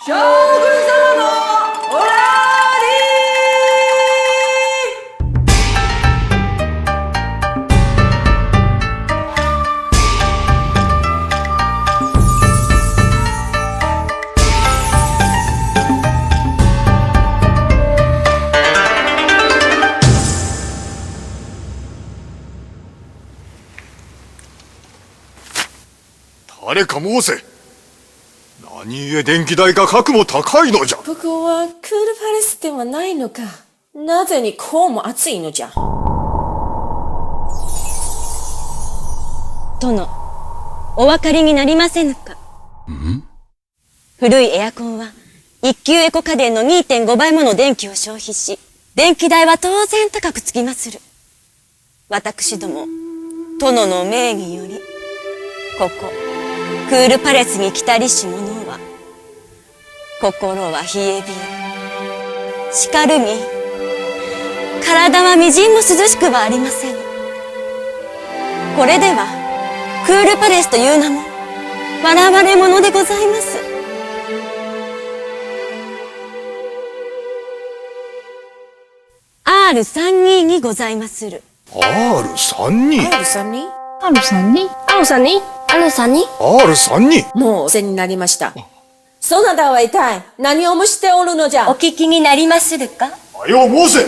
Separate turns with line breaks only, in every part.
将軍様のおら
誰か申せ。何故電気代がかくも高いのじゃ。
ここはクールパレスではないのか。なぜにこうも暑いのじゃ。
殿、お分かりになりませぬか。古いエアコンは一級エコ家電の 2.5 倍もの電気を消費し、電気代は当然高くつきまする。私ども、殿の命により、ここ、クールパレスに来たりし者は、心は冷え冷え、しかるに、体はみじんも涼しくはありません。これでは、クールパレスという名も、笑われ者でございます。R32 にございまする。
R32。
R32?
R32? R32? R32?
R32。
もうお世になりました。そなたは一体何を蒸しておるのじゃ。
お聞きになりまするか。
よう申せ。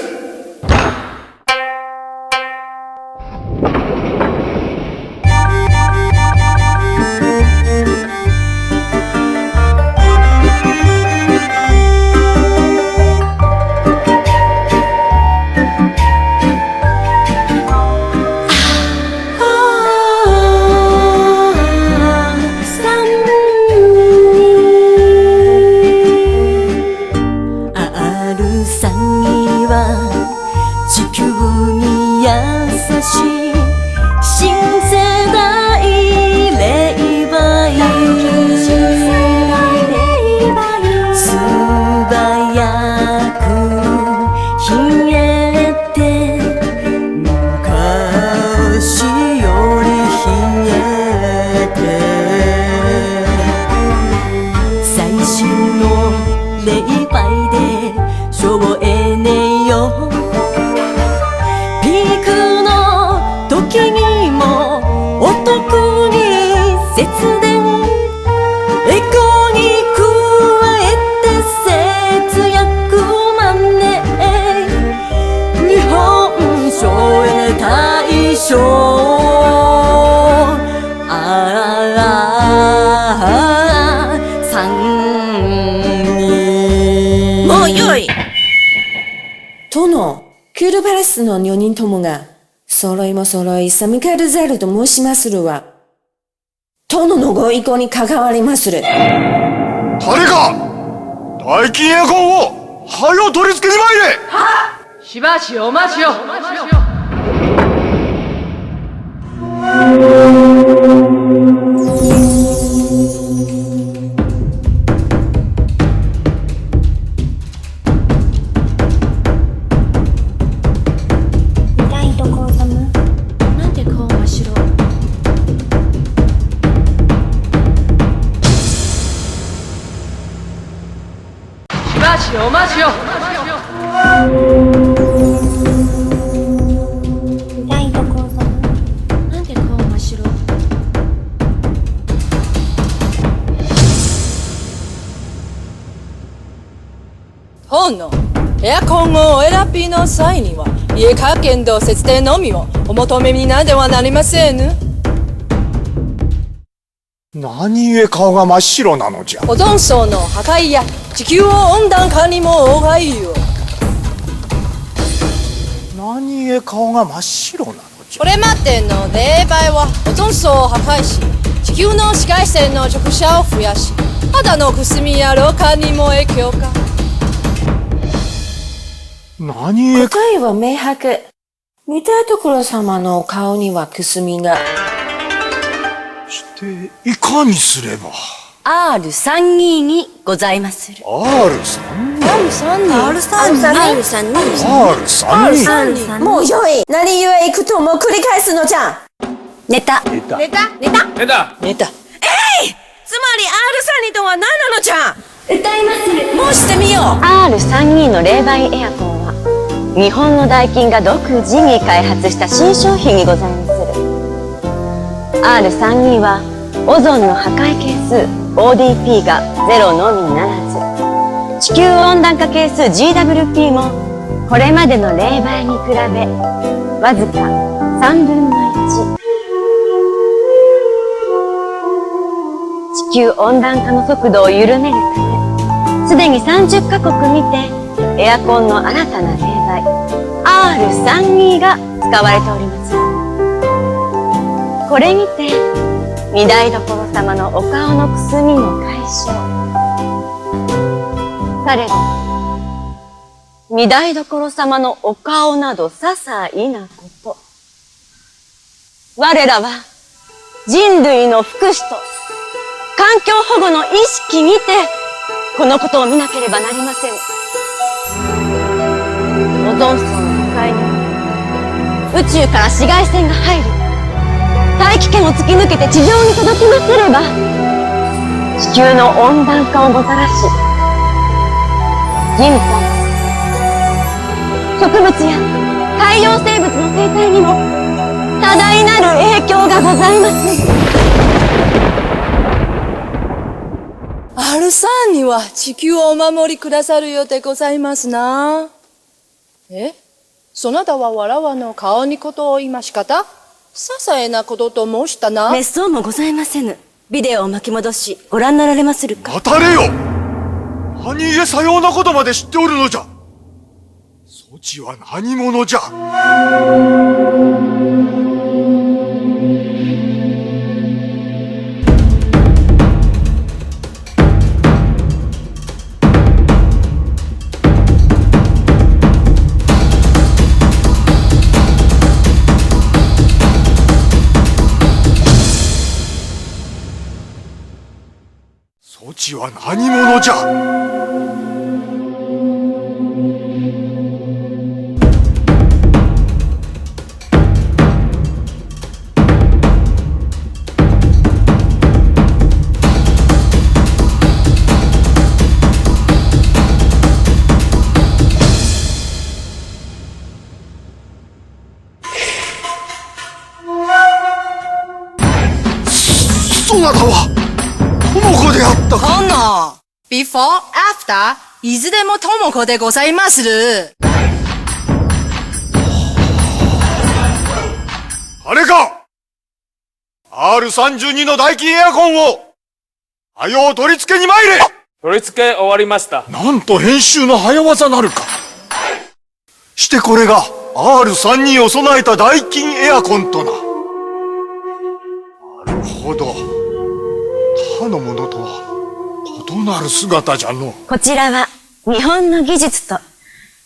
殿、クールパレスの4人ともが、揃いも揃い寒がるざると申しまするは、殿のご意向に関わりまする。
誰か大金エアコンを、はよ取り付けに参れ。
しばしお待ちを。お待ちを。
なんで顔真っ白。
殿、エアコンをお選びの際には、家家電と節電のみをお求めになってはなりません。
何故顔が真っ白なのじゃ。
オゾン層の破壊や地球温暖化にも妨害を。
何故顔が真っ白なのじゃ。
これまでの冷媒はオゾン層を破壊し、地球の紫外線の直射を増やし、肌のくすみや老化にも影響か。
何故。
答えは明白。見たところ様の顔にはくすみが。
していかにすれば。
R32 にございまする。
R32。
もうよい。何故いくとも繰り返すのじゃ。
寝た。
つまり R32 とは何なのじゃ。
歌いまする。
もうしてみよう。
R32 の冷媒エアコンは日本のダイキンが独自に開発した新商品にございまする。 R32 はオゾンの破壊係数 ODP が0のみならず、地球温暖化係数 GWP もこれまでの冷媒に比べわずか3分の1。地球温暖化の速度を緩めるため、すでに30カ国にてエアコンの新たな冷媒 R32 が使われております。これにて御台所様のお顔のくすみの解消。されど御台所様のお顔など些細なこと。我らは人類の福祉と環境保護の意識にてこのことを見なければなりません。オゾン層の破壊により宇宙から紫外線が入り、大気圏を突き抜けて地上に届きますれば地球の温暖化をもたらし、人体、植物や海洋生物の生態にも多大なる影響がございます。
Rさんには地球をお守りくださるようでございますな。そなたはわらわの顔にことを言いましかた？些細なことと申したな。
滅相もございませぬ。ビデオを巻き戻しご覧なられまするか。
待たれよ。何故さようなことまで知っておるのじゃ。そちは何者じゃ。そちは何者じゃ。そなたは智子であったか。
殿、ビフォー、アフター、いずれも智子でございまする。
あれか !R32 のダイキンエアコンを、はよう取り付けに参れ。
取り付け終わりました。
なんと編集の早業なるか。してこれが R32 を備えたダイキンエアコンとな。なるほど。他のものとは異なる姿じゃの。
こちらは日本の技術と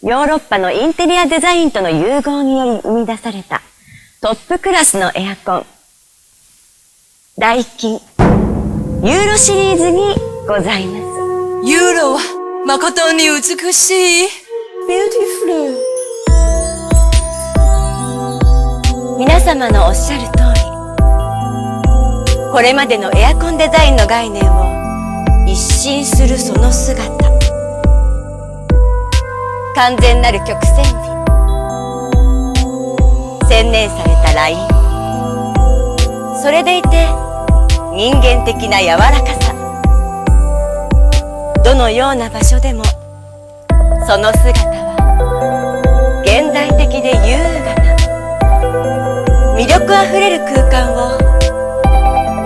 ヨーロッパのインテリアデザインとの融合により生み出されたトップクラスのエアコン。ダイキンユーロシリーズにございます。
ユーロは誠に美しい。ビューティフル。
皆様のおっしゃる通り、これまでのエアコンデザインの概念を一新するその姿。完全なる曲線美、洗練されたライン、それでいて人間的な柔らかさ。どのような場所でもその姿は現代的で優雅な魅力あふれる空間を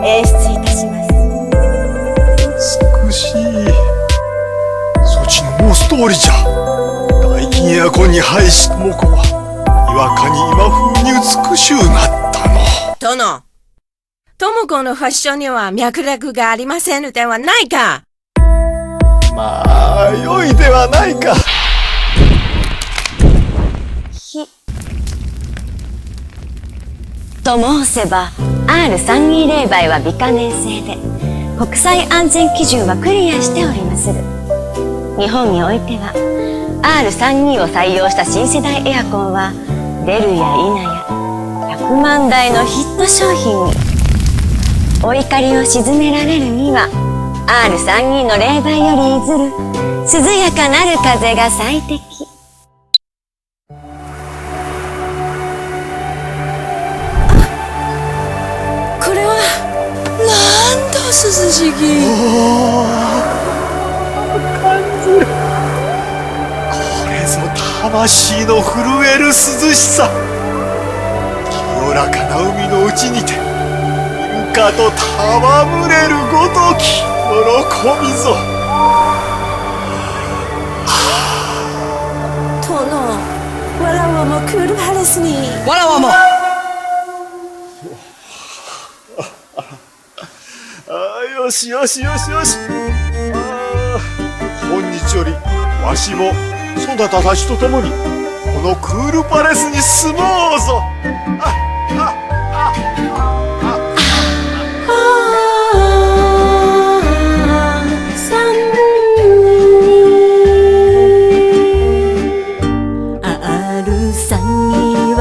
演出いたします。
美しい。そちの申す通りじゃ。ダイキンエアコンに配し智子はにわかに今風に美しゅうなったの。
殿、智子のファッションには脈絡がありませぬではないか。
まあ良いではないか。
と申せば R32 冷媒は微可燃性で国際安全基準はクリアしておりまする。日本においては R32 を採用した新世代エアコンは出るや否や100万台のヒット商品に。お怒りを鎮められるには R32の霊媒より譲る涼やかなる風が最適。
これはなんと涼しき。
これぞ魂の震える涼しさ。清らかな海のうちにてイルカと戯れるごとき喜びぞ。
殿、わらわもクールハレスに。
わらわも。
よしよしよしよし。本日よりわしもそなたたちと共にこのクールパレスに住もうぞ。
R32は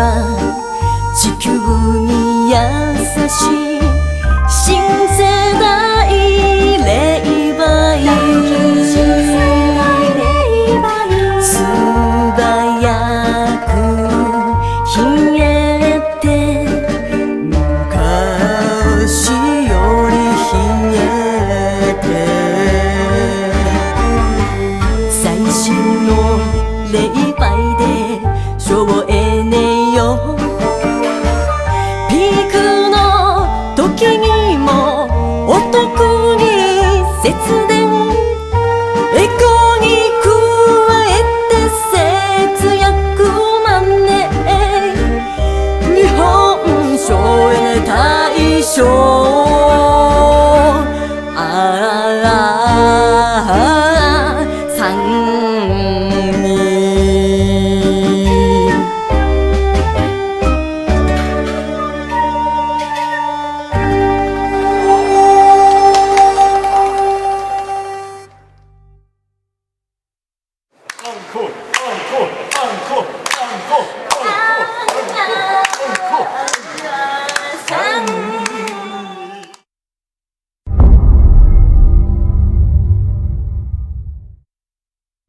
地球に優しい新世代霊媒素早くひねって昔よりひねって最新の霊媒で省エネよピークの時にもお得に節電エコに加えて節約マネー日本省エネ大賞
こ